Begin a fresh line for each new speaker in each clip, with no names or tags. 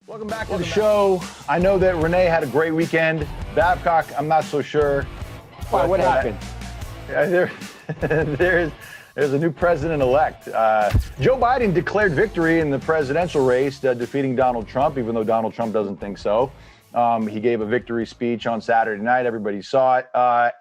Welcome back to the show. I know that Renee had a great weekend. Babcock, I'm not so sure.
Why? What happened?
There's a new president-elect. Joe Biden declared victory in the presidential race, defeating Donald Trump, even though Donald Trump doesn't think so. He gave a victory speech on Saturday night. Everybody saw it.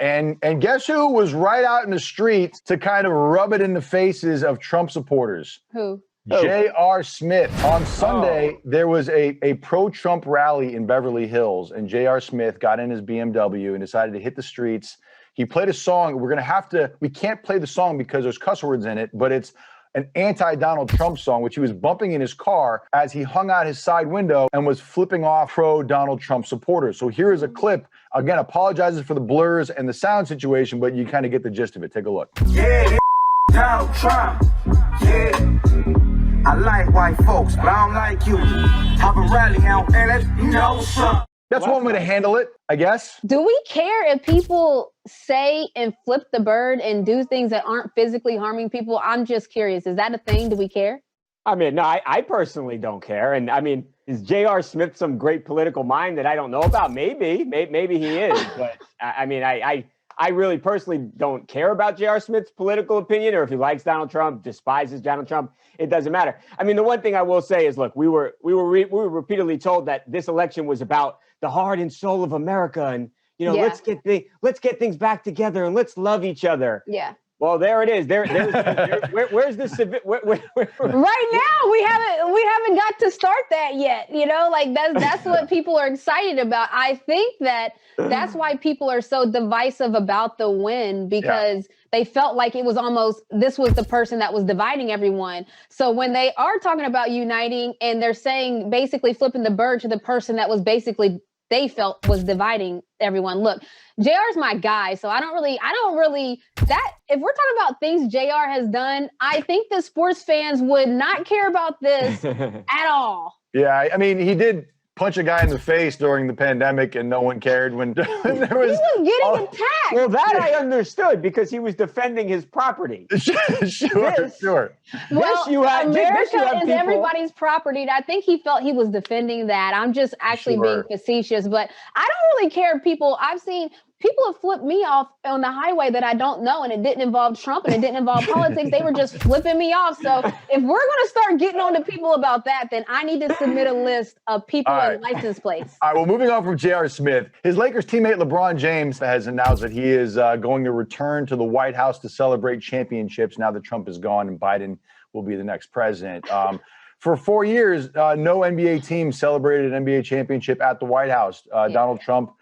And guess who was right out in the streets to kind of rub it in the faces of Trump supporters?
Who?
J.R. Smith. On Sunday, there was a pro-Trump rally in Beverly Hills, and J.R. Smith got in his BMW and decided to hit the streets. He played a song. We can't play the song because there's cuss words in it, but it's an anti-Donald Trump song, which he was bumping in his car as he hung out his side window and was flipping off pro-Donald Trump supporters. So here is a clip. Again, apologizes for the blurs and the sound situation, but you kind of get the gist of it. Take a look.
Yeah, Donald Trump. Yeah. I like white folks, but I don't like you. Have a rally out, and let's know something.
That's one way to handle it, I guess.
Do we care if people say and flip the bird and do things that aren't physically harming people? I'm just curious. Is that a thing? Do we care?
I mean, no, I personally don't care. And I mean, is J.R. Smith some great political mind that I don't know about? Maybe he is. But I mean, I really personally don't care about J.R. Smith's political opinion, or if he likes Donald Trump, despises Donald Trump. It doesn't matter. I mean, the one thing I will say is, look, we were repeatedly told that this election was about the heart and soul of America, and let's get things back together and let's love each other.
Yeah.
Well, there it is. Where's the civic?
Right now, we haven't got to start that yet. That's what people are excited about. I think that's why people are so divisive about the win, because they felt like it was this was the person that was dividing everyone. So when they are talking about uniting and they're saying basically flipping the bird to the person that was basically they felt was dividing everyone. Look, JR's my guy, so I don't really that if we're talking about things JR has done, I think the sports fans would not care about this at all.
Yeah, I mean, he did punch a guy in the face during the pandemic and no one cared when there was...
He was getting attacked.
Well, that I understood because he was defending his property.
Sure.
Well, America is everybody's property. And I think he felt he was defending that. I'm just actually being facetious, but I don't really care if I've seen people have flipped me off on the highway that I don't know, and it didn't involve Trump and it didn't involve politics. They were just flipping me off. So if we're going to start getting on to people about that, then I need to submit a list of people and license plates.
All right, well, moving on from J.R. Smith, his Lakers teammate LeBron James has announced that he is going to return to the White House to celebrate championships now that Trump is gone and Biden will be the next president. For 4 years, no NBA team celebrated an NBA championship at the White House. Donald Trump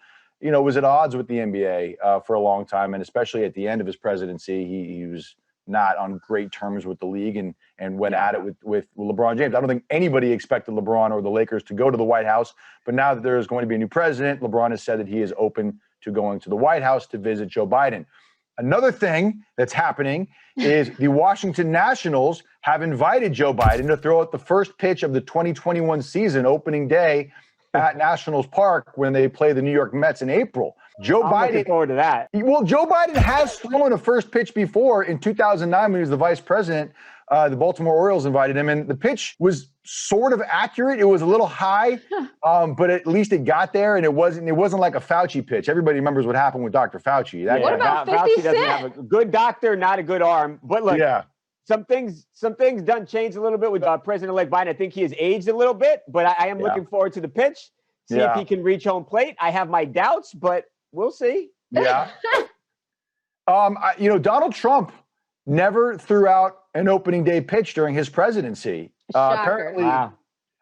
was at odds with the NBA for a long time, and especially at the end of his presidency, he was not on great terms with the league and went at it with LeBron James. I don't think anybody expected LeBron or the Lakers to go to the White House, but now that there is going to be a new president, LeBron has said that he is open to going to the White House to visit Joe Biden. Another thing that's happening is the Washington Nationals have invited Joe Biden to throw out the first pitch of the 2021 season, opening day, at Nationals Park when they play the New York Mets in April.
I'm looking forward to that.
Well, Joe Biden has thrown a first pitch before in 2009 when he was the vice president. The Baltimore Orioles invited him, and the pitch was sort of accurate. It was a little high, but at least it got there, and it wasn't like a Fauci pitch. Everybody remembers what happened with Dr. Fauci.
What about 50
Fauci doesn't have a good doctor, not a good arm. But look, some things done change a little bit with President-elect Biden. I think he has aged a little bit, but I am looking forward to the pitch. See if he can reach home plate. I have my doubts, but we'll see.
Yeah. Donald Trump never threw out an opening day pitch during his presidency. Apparently,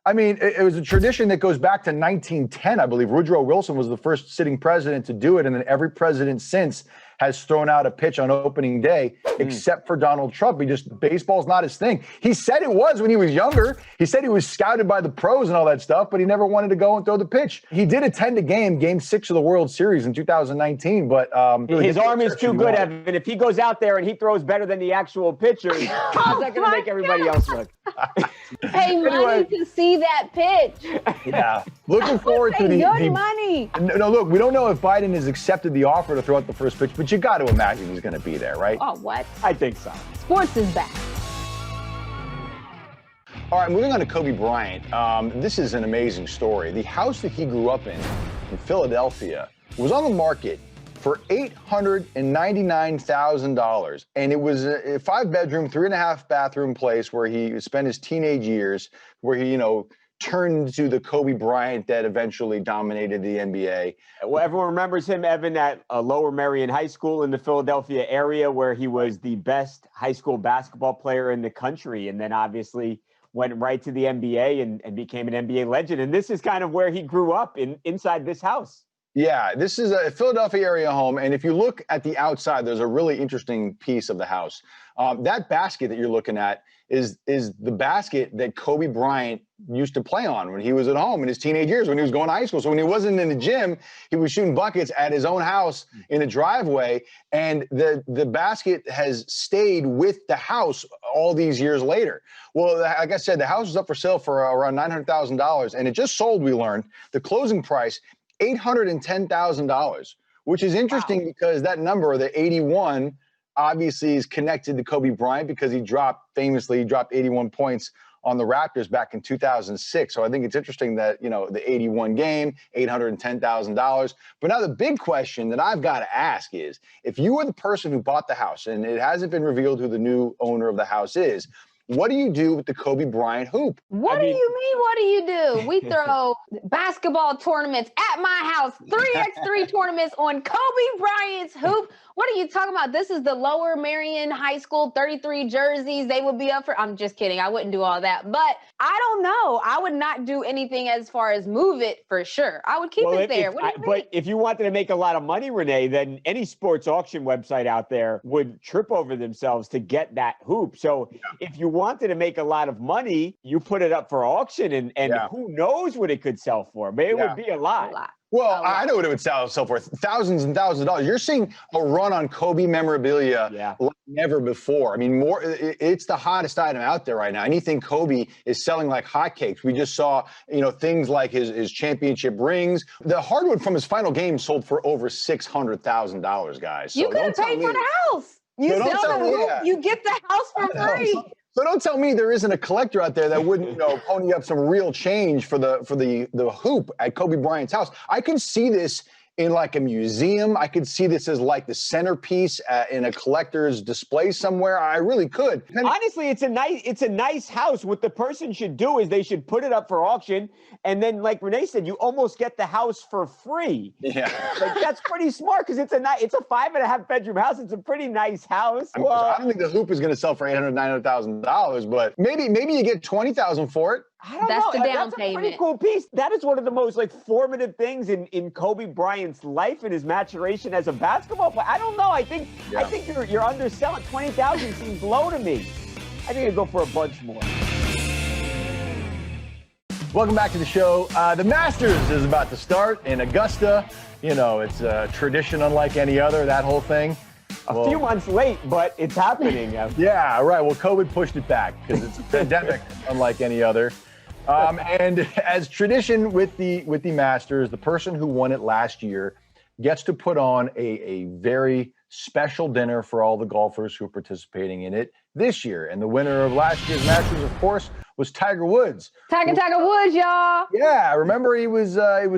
I mean, it was a tradition that goes back to 1910, I believe. Woodrow Wilson was the first sitting president to do it, and then every president since has thrown out a pitch on opening day, except for Donald Trump. Baseball's not his thing. He said it was when he was younger. He said he was scouted by the pros and all that stuff, but he never wanted to go and throw the pitch. He did attend a game 6 of the World Series in 2019, but
his arm is too good, Evan. If he goes out there and he throws better than the actual pitcher, how's that going to make everybody else look?
Pay money to see that pitch.
Yeah. Looking forward to
the money.
No, look, we don't know if Biden has accepted the offer to throw out the first pitch, but you got to imagine he's going to be there, right?
Oh, what?
I think so.
Sports is back.
All right, moving on to Kobe Bryant. This is an amazing story. The house that he grew up in Philadelphia was on the market for $899,000. And it was a 5-bedroom, 3.5 bathroom place where he spent his teenage years, where he, turned into the Kobe Bryant that eventually dominated the NBA.
Well, everyone remembers him, Evan, at Lower Merion High School in the Philadelphia area, where he was the best high school basketball player in the country. And then obviously went right to the NBA and became an NBA legend. And this is kind of where he grew up inside this house.
Yeah, this is a Philadelphia area home. And if you look at the outside, there's a really interesting piece of the house. That basket that you're looking at is the basket that Kobe Bryant used to play on when he was at home in his teenage years, when he was going to high school. So when he wasn't in the gym, he was shooting buckets at his own house in a driveway. And the basket has stayed with the house all these years later. Well, like I said, the house was up for sale for around $900,000. And it just sold, we learned. The closing price, $810,000, which is interesting because that number, the 81, obviously is connected to Kobe Bryant because he famously dropped 81 points on the Raptors back in 2006. So I think it's interesting that, the 81 game, $810,000. But now the big question that I've got to ask is, if you were the person who bought the house, and it hasn't been revealed who the new owner of the house is, what do you do with the Kobe Bryant hoop?
What do you mean? What do you do? We throw basketball tournaments at my house, 3x3 tournaments on Kobe Bryant's hoop. What are you talking about? This is the Lower Merion High School 33 jerseys. They would be up for, I'm just kidding. I wouldn't do all that. But I don't know. I would not do anything as far as move it for sure. I would keep it there.
But if you wanted to make a lot of money, Renee, then any sports auction website out there would trip over themselves to get that hoop. So if you wanted to make a lot of money, you put it up for auction and who knows what it could sell for. But it would be a lot.
Well, I know what it would sell for, thousands and thousands of dollars. You're seeing a run on Kobe memorabilia like never before. I mean, it's the hottest item out there right now. Anything Kobe is selling like hotcakes. We just saw, things like his championship rings. The hardwood from his final game sold for over $600,000, guys. So
you could have paid for the house. You sell the hoop, you get the house for free.
So don't tell me there isn't a collector out there that wouldn't, pony up some real change for the hoop at Kobe Bryant's house. I can see this in like a museum. I could see this as like the centerpiece in a collector's display somewhere. I really could.
Honestly, it's a nice house. What the person should do is they should put it up for auction, and then, like Renee said, you almost get the house for free. Yeah, that's pretty smart because it's a 5.5 bedroom house. It's a pretty nice house.
I don't think the hoop is going to sell for $800,000, but maybe you get $20,000 for it.
I don't know.
The down
That's
payment.
A pretty cool piece. That is one of the most formative things in Kobe Bryant's life and his maturation as a basketball player. I don't know. I think you're underselling. $20,000 seems low to me. I think I'd go for a bunch more.
Welcome back to the show. The Masters is about to start in Augusta. It's a tradition unlike any other, that whole thing.
A few months late, but it's happening.
Yeah, right. Well, COVID pushed it back because it's a pandemic unlike any other. And as tradition with the Masters, the person who won it last year gets to put on a very special dinner for all the golfers who are participating in it this year. And the winner of last year's Masters, of course, was Tiger Woods.
Tiger Woods, y'all.
Yeah, remember it was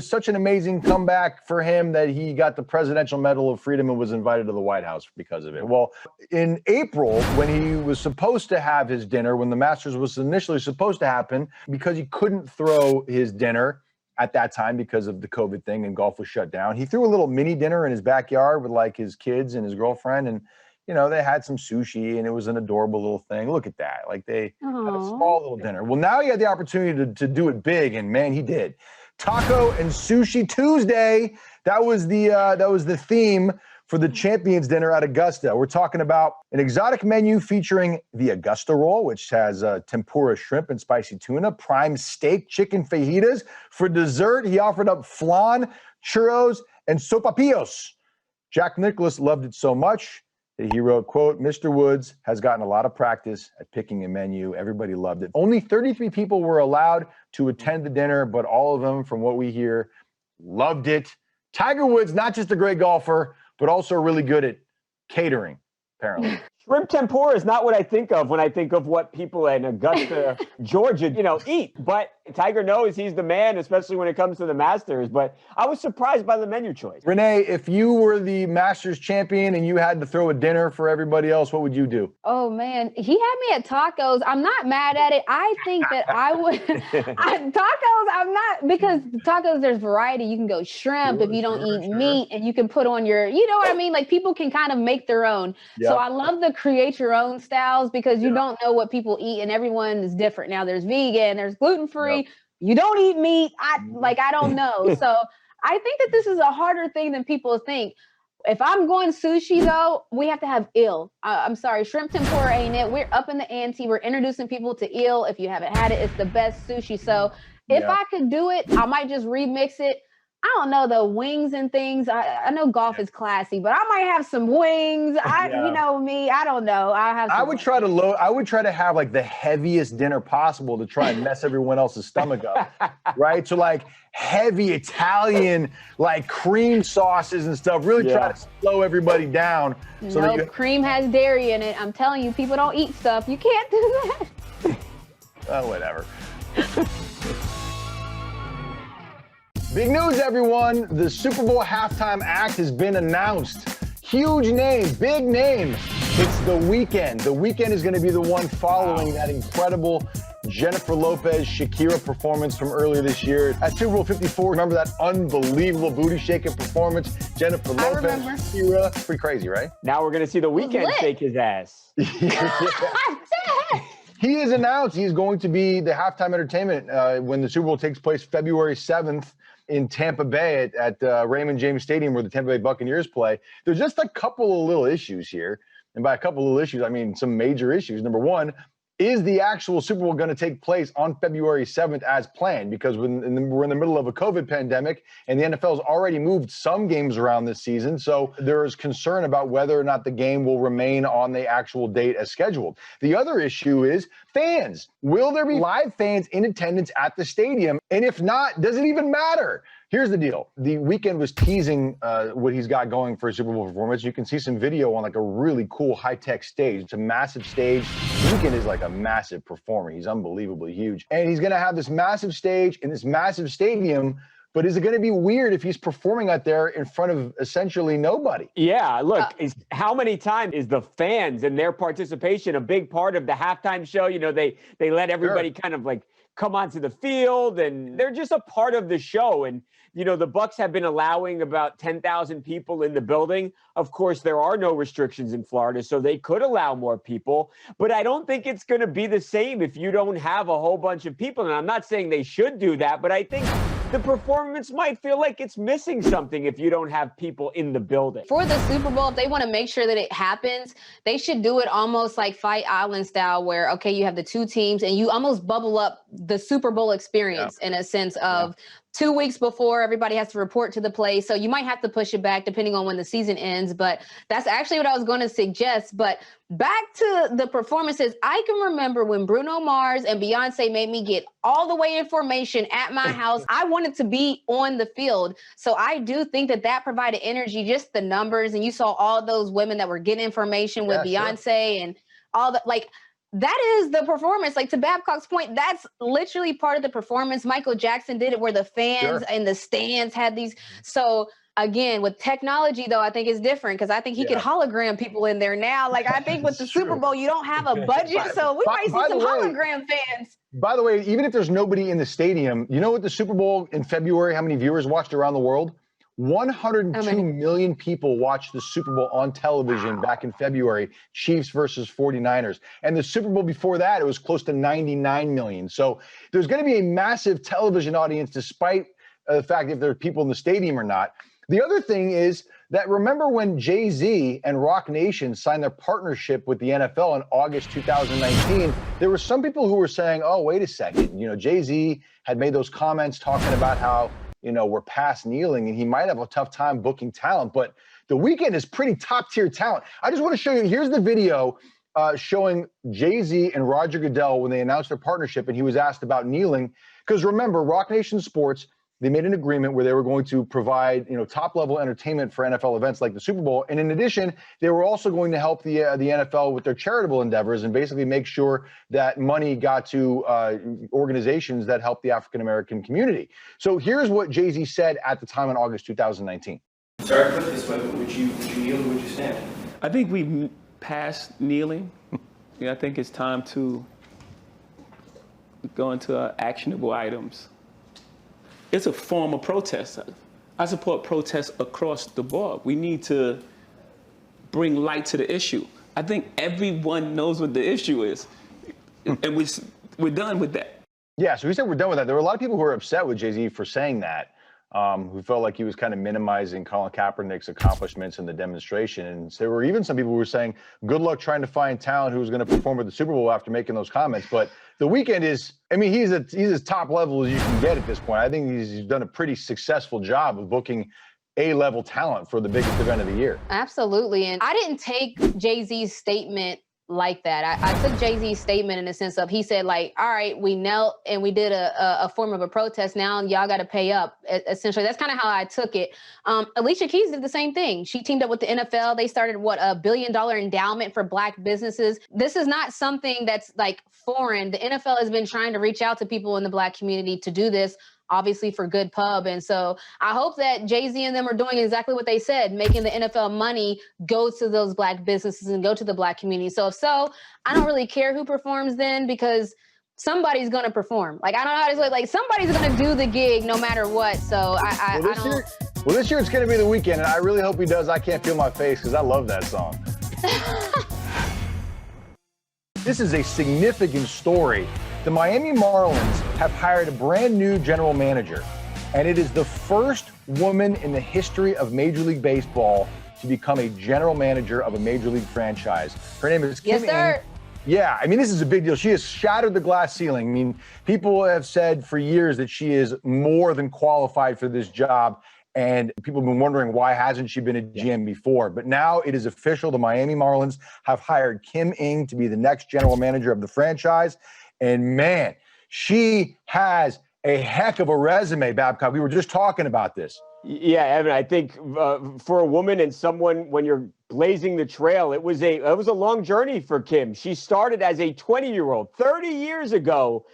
such an amazing comeback for him that he got the Presidential Medal of Freedom and was invited to the White House because of it. Well, in April, when he was supposed to have his dinner, when the Masters was initially supposed to happen, because he couldn't throw his dinner at that time because of the COVID thing and golf was shut down, he threw a little mini dinner in his backyard with like his kids and his girlfriend, and they had some sushi and it was an adorable little thing. Look at that. Like they had a small little dinner. Well, now he had the opportunity to do it big, and man, he did. Taco and Sushi Tuesday. That was the theme for the Champions Dinner at Augusta. We're talking about an exotic menu featuring the Augusta roll, which has tempura shrimp and spicy tuna, prime steak, chicken fajitas. For dessert, he offered up flan, churros, and sopapillos. Jack Nicklaus loved it so much that he wrote, quote, "Mr. Woods has gotten a lot of practice at picking a menu. Everybody loved it." Only 33 people were allowed to attend the dinner, but all of them, from what we hear, loved it. Tiger Woods, not just a great golfer, but also really good at catering, apparently.
Shrimp tempura is not what I think of when I think of what people in Augusta, Georgia, eat. But Tiger knows he's the man, especially when it comes to the Masters. But I was surprised by the menu choice.
Renee, if you were the Masters champion and you had to throw a dinner for everybody else, what would you do?
Oh man, he had me at tacos. I'm not mad at it. I think that I would tacos. I'm not, because tacos, there's variety. You can go shrimp if you don't eat meat, and you can put on your, you know what I mean? Like people can kind of make their own.
Yep.
So I love the create your own styles, because you don't know what people eat and everyone is different. Now there's vegan, there's gluten-free.
Yep.
You don't eat meat. I don't know. So I think that this is a harder thing than people think. If I'm going sushi, though, we have to have eel. I'm sorry, shrimp tempura ain't it. We're up in the ante. We're introducing people to eel. If you haven't had it, it's the best sushi. So if I could do it, I might just remix it. I don't know, the wings and things. I know golf is classy, but I might have some wings. You know me. I don't know. I would try
to have like the heaviest dinner possible to try and mess everyone else's stomach up, right? So like heavy Italian, like cream sauces and stuff. Really try to slow everybody down. So that
cream has dairy in it. I'm telling you, people don't eat stuff. You can't do that.
Whatever. Big news, everyone. The Super Bowl halftime act has been announced. Huge name, big name. It's The Weeknd. The Weeknd is going to be the one following that incredible Jennifer Lopez Shakira performance from earlier this year. At Super Bowl 54, remember that unbelievable booty shaking performance? Jennifer Lopez, Shakira. Pretty crazy, right?
Now we're going to see The Weeknd shake his ass.
He has announced he's going to be the halftime entertainment when the Super Bowl takes place February 7th. In Tampa Bay at Raymond James Stadium, where the Tampa Bay Buccaneers play. There's just a couple of little issues here. And by a couple of little issues, I mean some major issues. Number one, is the actual Super Bowl going to take place on February 7th as planned? Because we're in the middle of a COVID pandemic, and the NFL's already moved some games around this season. So there is concern about whether or not the game will remain on the actual date as scheduled. The other issue is fans. Will there be live fans in attendance at the stadium? And if not, does it even matter? Here's the deal. The Weeknd was teasing what he's got going for a Super Bowl performance. You can see some video on like a really cool high-tech stage. It's a massive stage. Weeknd is like a massive performer. He's unbelievably huge. And he's going to have this massive stage in this massive stadium. But is it going to be weird if he's performing out there in front of essentially nobody?
Yeah, look, how many times is the fans and their participation a big part of the halftime show? You know, they let everybody kind of like come onto the field, and they're just a part of the show. And, you know, the Bucs have been allowing about 10,000 people in the building. Of course, there are no restrictions in Florida, so they could allow more people. But I don't think it's going to be the same if you don't have a whole bunch of people. And I'm not saying they should do that, but I think the performance might feel like it's missing something if you don't have people in the building.
For the Super Bowl, if they want to make sure that it happens, they should do it almost like Fight Island style, where, okay, you have the two teams and you almost bubble up the Super Bowl experience in a sense of 2 weeks before everybody has to report to the place. So you might have to push it back depending on when the season ends. But that's actually what I was going to suggest. But back to the performances, I can remember when Bruno Mars and Beyonce made me get all the way in formation at my house. I wanted to be on the field. So I do think that that provided energy, just the numbers. And you saw all those women that were getting information with Beyonce and all that. Like, that is the performance. Like, to Babcock's point, that's literally part of the performance. Michael Jackson did it where the fans in the stands had these. So again, with technology, though, I think it's different, because I think he could hologram people in there now. Like, I think with the Super Bowl, you don't have a budget. So we might see some hologram fans.
By the way, even if there's nobody in the stadium, you know what the Super Bowl in February, how many viewers watched around the world? 102 million people watched the Super Bowl on television back in February, Chiefs versus 49ers. And the Super Bowl before that, it was close to 99 million. So there's going to be a massive television audience, despite the fact if there are people in the stadium or not. The other thing is that, remember when Jay-Z and Rock Nation signed their partnership with the NFL in August 2019, there were some people who were saying, oh, wait a second, you know, Jay-Z had made those comments talking about how, you know, we're past kneeling and he might have a tough time booking talent, but The Weeknd is pretty top tier talent. I just want to show you, here's the video showing Jay-Z and Roger Goodell when they announced their partnership, and he was asked about kneeling. Because remember, Rock Nation Sports they made an agreement where they were going to provide, top-level entertainment for NFL events like the Super Bowl. And in addition, they were also going to help the NFL with their charitable endeavors and basically make sure that money got to organizations that help the African-American community. So here's what Jay-Z said at the time in August 2019.
Sorry to put it this way, but would you kneel or would you stand?
I think we've passed kneeling. I think it's time to go into actionable items. It's a form of protest. I support protests across the board. We need to bring light to the issue. I think everyone knows what the issue is, and we're done with that.
Yeah, so he said we're done with that. There were a lot of people who were upset with Jay-Z for saying that, who felt like he was kind of minimizing Colin Kaepernick's accomplishments in the demonstration. And there were even some people who were saying, good luck trying to find talent who's going to perform at the Super Bowl after making those comments. But the Weeknd is, he's as top level as you can get at this point. I think he's done a pretty successful job of booking A-level talent for the biggest event of the year.
Absolutely. And I didn't take Jay-Z's statement like that. I took Jay-Z's statement in the sense of, he said, like, all right, we knelt and we did a form of a protest. Now y'all got to pay up. Essentially, that's kind of how I took it. Alicia Keys did the same thing. She teamed up with the NFL. They started $1 billion endowment for Black businesses. This is not something that's like foreign. The NFL has been trying to reach out to people in the Black community to do this, obviously for good pub. And so I hope that Jay-Z and them are doing exactly what they said, making the NFL money go to those Black businesses and go to the Black community. So if so, I don't really care who performs then, because somebody's going to perform. Like, I don't know how to say, like, somebody's going to do the gig no matter what. So
This year it's going to be the Weeknd, and I really hope he does I Can't Feel My Face, because I love that song. This is a significant story. The Miami Marlins have hired a brand new general manager, and it is the first woman in the history of Major League Baseball to become a general manager of a Major League franchise. Her name is Kim
Yes, sir.
Ng. Yeah, this is a big deal. She has shattered the glass ceiling. People have said for years that she is more than qualified for this job, and people have been wondering, why hasn't she been a GM before? But now it is official. The Miami Marlins have hired Kim Ng to be the next general manager of the franchise. And man, she has a heck of a resume, Babcock. We were just talking about this.
Yeah, Evan, I think for a woman and someone, when you're blazing the trail, it was a long journey for Kim. She started as a 20-year-old 30 years ago,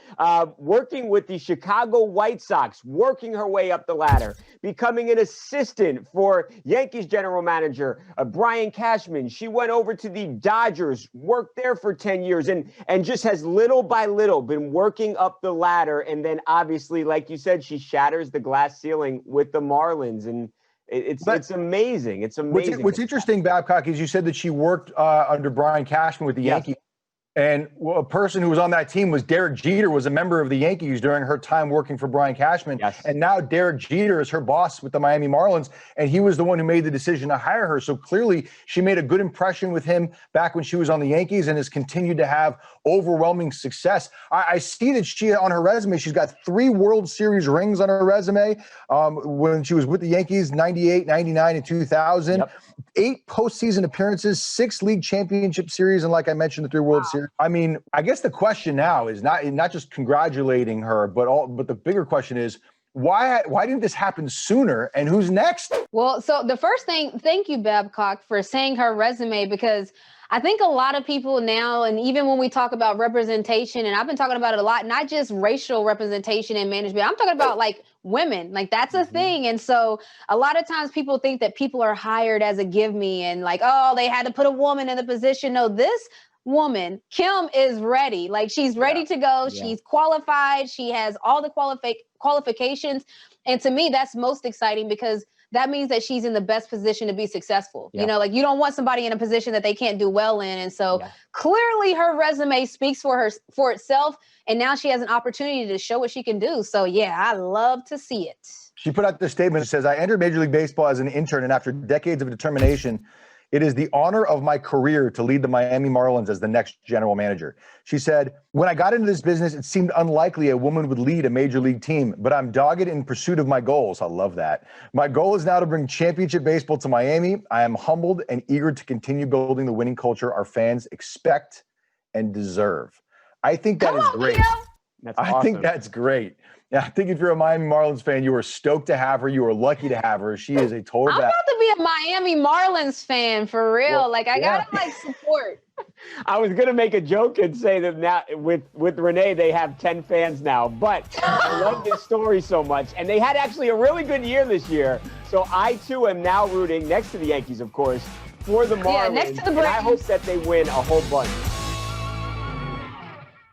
working with the Chicago White Sox, working her way up the ladder, becoming an assistant for Yankees general manager Brian Cashman. She went over to the Dodgers, worked there for 10 years, and just has little by little been working up the ladder. And then obviously, like you said, she shatters the glass ceiling with the Marlins. And it's amazing. It's amazing.
What's interesting, Babcock, is you said that she worked under Brian Cashman with the Yankees. And a person who was on that team was Derek Jeter, was a member of the Yankees during her time working for Brian Cashman.
Yes.
And now Derek Jeter is her boss with the Miami Marlins, and he was the one who made the decision to hire her. So clearly she made a good impression with him back when she was on the Yankees and has continued to have overwhelming success. I see that she, on her resume, she's got 3 World Series rings on her resume when she was with the Yankees, 98, 99, and 2000. Yep. 8 postseason appearances, 6 league championship series, and like I mentioned, the 3 World Series. I guess the question now is not just congratulating her, but the bigger question is, why didn't this happen sooner, and who's next?
Well, so the first thing, thank you, Babcock, for saying her resume, because I think a lot of people now, and even when we talk about representation, and I've been talking about it a lot, not just racial representation in management, I'm talking about like women, like that's a thing. And so a lot of times people think that people are hired as a give me and like, oh, they had to put a woman in the position. No, this woman, Kim, is ready. Like, she's ready to go. Yeah. She's qualified. She has all the qualifications. And to me, that's most exciting, because that means that she's in the best position to be successful. Yeah. Like, you don't want somebody in a position that they can't do well in. And so clearly her resume speaks for itself. And now she has an opportunity to show what she can do. So yeah, I love to see it.
She put out this statement that says, I entered Major League Baseball as an intern, and after decades of determination, it is the honor of my career to lead the Miami Marlins as the next general manager. She said, when I got into this business, it seemed unlikely a woman would lead a major league team, but I'm dogged in pursuit of my goals. I love that. My goal is now to bring championship baseball to Miami. I am humbled and eager to continue building the winning culture our fans expect and deserve. I think that is great.
That's
I think
awesome.
that's great. Yeah, I think if you're a Miami Marlins fan, you are stoked to have her. You are lucky to have her. She is a total
I'm about to be a Miami Marlins fan for real.
Well,
like I
yeah.
gotta like support.
I was gonna make a joke and say that now with Renee they have 10 fans now, but I love this story so much, and they had actually a really good year this year. So I too am now rooting next to the Yankees, of course, for the Marlins.
Yeah, next to the
and I
Braves.
hope that they win a whole bunch.